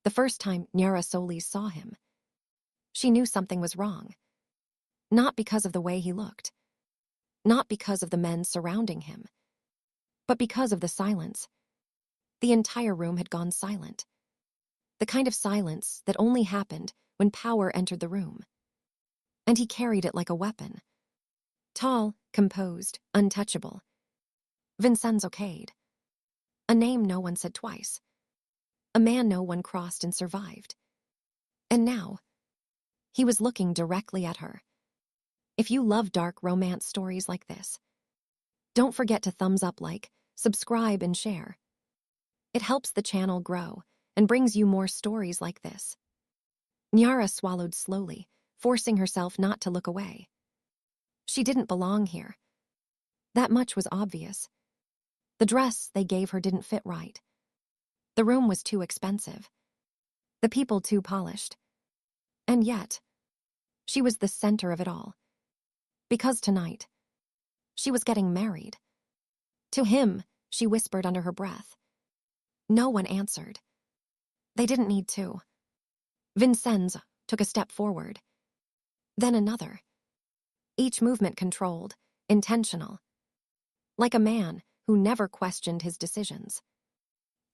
The first time Nyara Solis saw him, she knew something was wrong. Not because of the way he looked, not because of the men surrounding him, but because of the silence. The entire room had gone silent. The kind of silence that only happened when power entered the room. And he carried it like a weapon. Tall, composed, untouchable. Vincenzo Kade. A name no one said twice. A man no one crossed and survived. And now, he was looking directly at her. If you love dark romance stories like this, don't forget to thumbs up, like, subscribe, and share. It helps the channel grow and brings you more stories like this. Nyara swallowed slowly, forcing herself not to look away. She didn't belong here. That much was obvious. The dress they gave her didn't fit right. The room was too expensive. The people too polished. And yet, she was the center of it all. Because tonight, she was getting married. To him, she whispered under her breath. No one answered. They didn't need to. Vincenzo took a step forward. Then another. Each movement controlled, intentional. Like a man who never questioned his decisions.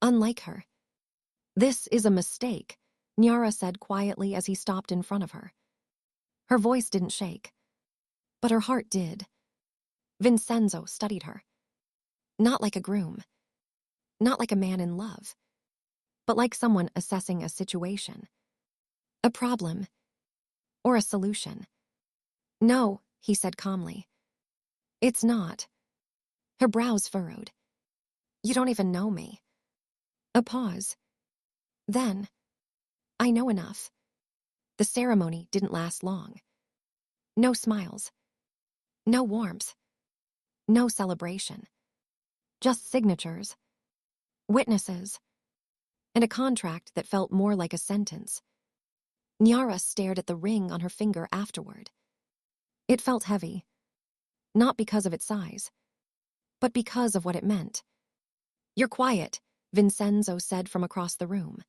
Unlike her. This is a mistake, Nyara said quietly as he stopped in front of her. Her voice didn't shake, but her heart did. Vincenzo studied her. Not like a groom. Not like a man in love. But like someone assessing a situation. A problem. Or a solution. No, he said calmly. It's not. Her brows furrowed. You don't even know me. A pause. Then, I know enough. The ceremony didn't last long. No smiles. No warmth. No celebration. Just signatures. Witnesses. And a contract that felt more like a sentence. Nyara stared at the ring on her finger afterward. It felt heavy. Not because of its size, but because of what it meant. You're quiet, Vincenzo said from across the room.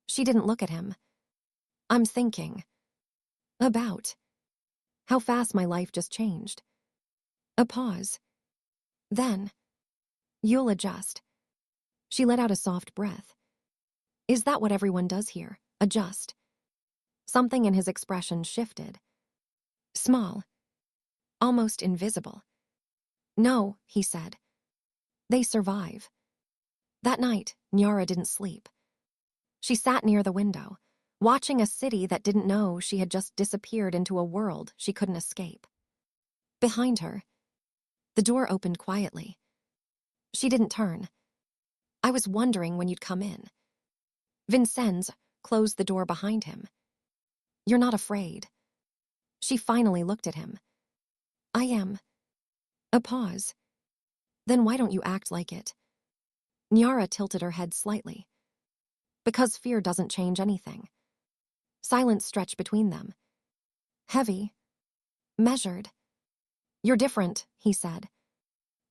She didn't look at him. I'm thinking. About. How fast my life just changed. A pause. Then. You'll adjust. She let out a soft breath. Is that what everyone does here? Adjust. Something in his expression shifted. Small. Almost invisible. No, he said. They survive. That night, Nyara didn't sleep. She sat near the window, watching a city that didn't know she had just disappeared into a world she couldn't escape. Behind her, the door opened quietly. She didn't turn. I was wondering when you'd come in. Vincenzo closed the door behind him. You're not afraid. She finally looked at him. I am. A pause. Then why don't you act like it? Nyara tilted her head slightly. Because fear doesn't change anything. Silence stretched between them. Heavy. Measured. You're different, he said.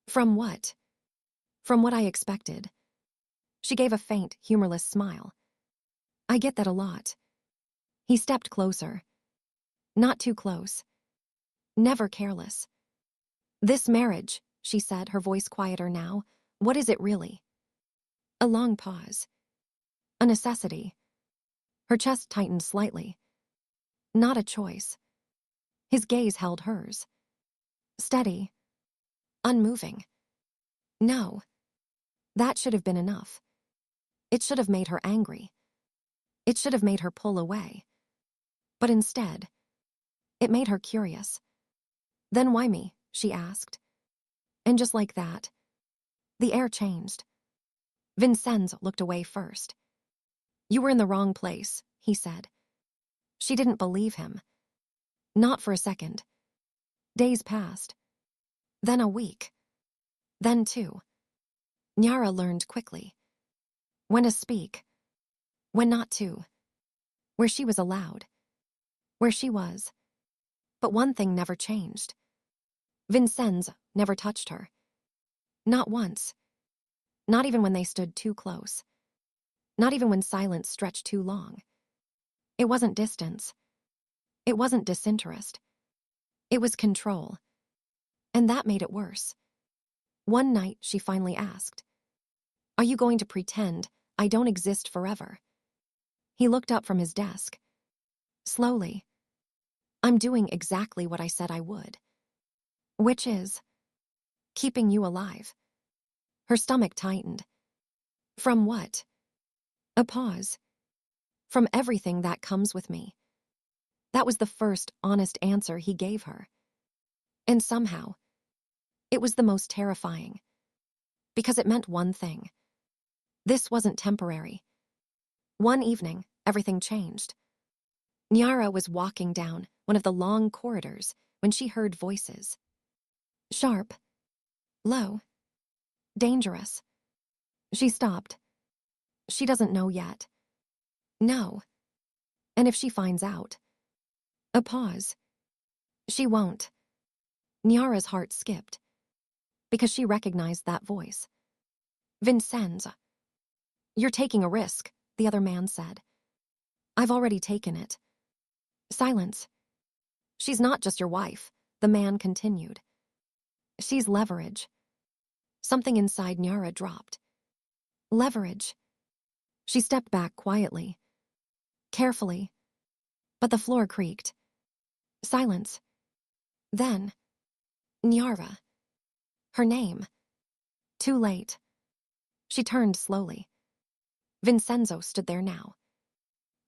From what? From what I expected. She gave a faint, humorless smile. I get that a lot. He stepped closer. Not too close. Never careless. This marriage, she said, her voice quieter now, what is it really? A long pause. A necessity. Her chest tightened slightly. Not a choice. His gaze held hers. Steady. Unmoving. No. That should have been enough. It should have made her angry. It should have made her pull away. But instead, it made her curious. Then why me? She asked. And just like that, the air changed. Vincenzo looked away first. You were in the wrong place, he said. She didn't believe him. Not for a second. Days passed. Then a week. Then two. Nyara learned quickly. When to speak. When not to. Where she was allowed. Where she was. But one thing never changed. Vincenzo never touched her. Not once. Not even when they stood too close. Not even when silence stretched too long. It wasn't distance. It wasn't disinterest. It was control. And that made it worse. One night, she finally asked, "Are you going to pretend I don't exist forever?" He looked up from his desk. Slowly. "I'm doing exactly what I said I would. Which is keeping you alive." Her stomach tightened. From what? A pause. From everything that comes with me. That was the first honest answer he gave her. And somehow, it was the most terrifying. Because it meant one thing. This wasn't temporary. One evening, everything changed. Nyara was walking down one of the long corridors when she heard voices. Sharp. Low. Dangerous. She stopped. She doesn't know yet. No. And if she finds out? A pause. She won't. Nyara's heart skipped. Because she recognized that voice. Vincenzo. "You're taking a risk," the other man said. "I've already taken it." Silence. "She's not just your wife," the man continued. "She's leverage." Something inside Nyara dropped. Leverage. She stepped back quietly. Carefully. But the floor creaked. Silence. Then, Nyara. Her name. Too late. She turned slowly. Vincenzo stood there now.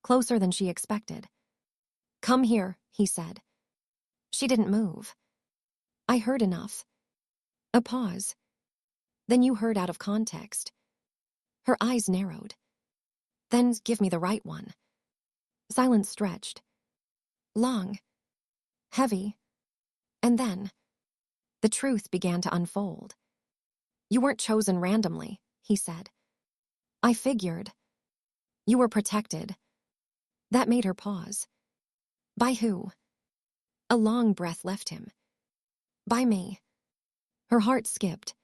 Closer than she expected. "Come here," he said. She didn't move. "I heard enough." A pause. "Then you heard out of context." Her eyes narrowed. "Then give me the right one." Silence stretched. Long. Heavy. And then, the truth began to unfold. "You weren't chosen randomly," he said. "I figured. You were protected." That made her pause. "By who?" A long breath left him. "By me." Her heart skipped.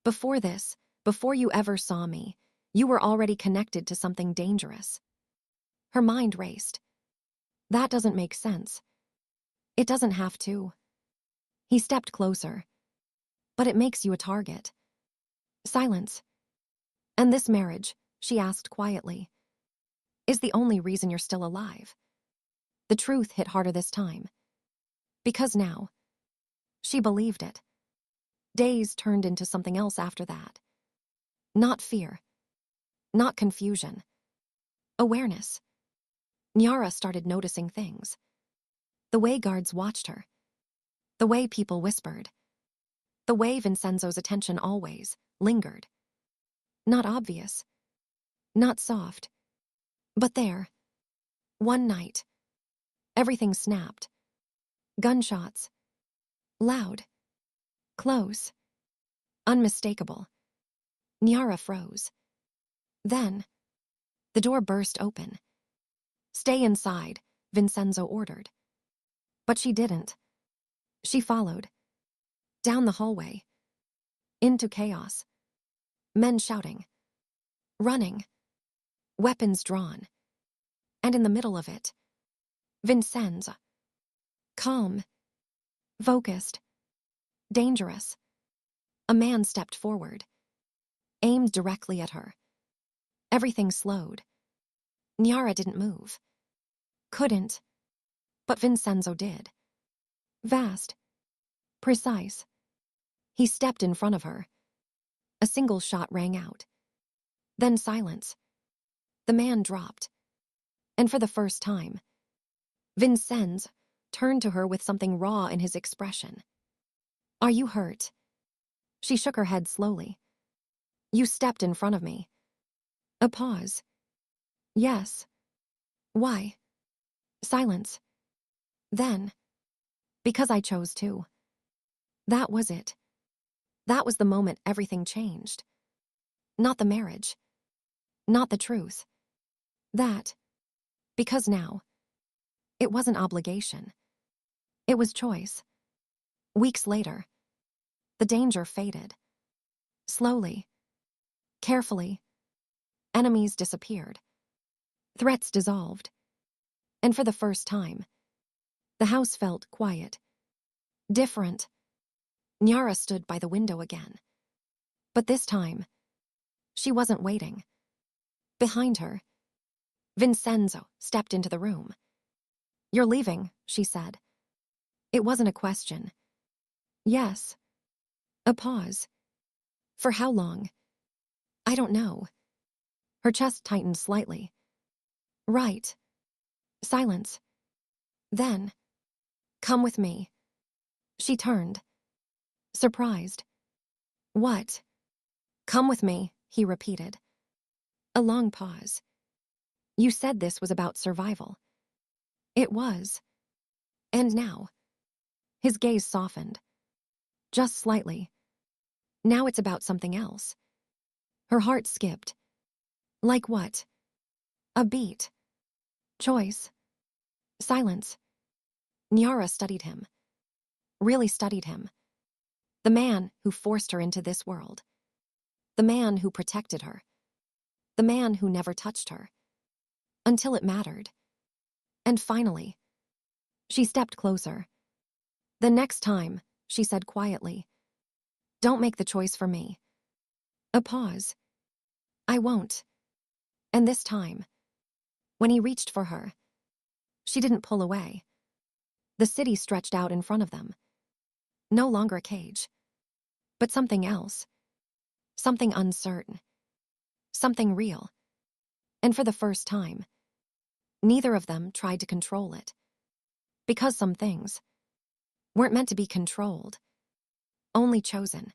"Before this, before you ever saw me, you were already connected to something dangerous." Her mind raced. "That doesn't make sense." "It doesn't have to." He stepped closer. "But it makes you a target." Silence. "And this marriage," she asked quietly, "is the only reason you're still alive." The truth hit harder this time. Because now, she believed it. Days turned into something else after that. Not fear. Not confusion. Awareness. Nyara started noticing things. The way guards watched her. The way people whispered. The way Vincenzo's attention always lingered. Not obvious. Not soft. But there. One night. Everything snapped. Gunshots. Loud. Close. Unmistakable. Nyara froze. Then, the door burst open. "Stay inside," Vincenzo ordered. But she didn't. She followed. Down the hallway. Into chaos. Men shouting. Running. Weapons drawn. And in the middle of it, Vincenzo. Calm. Focused. Dangerous. A man stepped forward. Aimed directly at her. Everything slowed. Nyara didn't move. Couldn't. But Vincenzo did. Vast. Precise. He stepped in front of her. A single shot rang out. Then silence. The man dropped. And for the first time, Vincenzo turned to her with something raw in his expression. "Are you hurt?" She shook her head slowly. "You stepped in front of me." A pause. "Yes." "Why?" Silence. Then, "Because I chose to." That was it. That was the moment everything changed. Not the marriage. Not the truth. That. Because now, it wasn't obligation. It was choice. Weeks later, the danger faded. Slowly. Carefully. Enemies disappeared. Threats dissolved. And for the first time, the house felt quiet. Different. Nyara stood by the window again. But this time, she wasn't waiting. Behind her, Vincenzo stepped into the room. "You're leaving," she said. It wasn't a question. "Yes." A pause. "For how long?" "I don't know." Her chest tightened slightly. "Right." Silence. Then, "Come with me." She turned. Surprised. "What?" "Come with me," he repeated. A long pause. "You said this was about survival." It was. And now? His gaze softened. Just slightly. Now it's about something else. Her heart skipped. Like what? A beat. Choice. Silence. Nyara studied him. Really studied him. The man who forced her into this world. The man who protected her. The man who never touched her. Until it mattered. And finally, she stepped closer. "The next time," she said quietly, "don't make the choice for me." A pause. "I won't." And this time, when he reached for her, she didn't pull away. The city stretched out in front of them. No longer a cage, but something else. Something uncertain. Something real. And for the first time, neither of them tried to control it. Because some things weren't meant to be controlled, only chosen.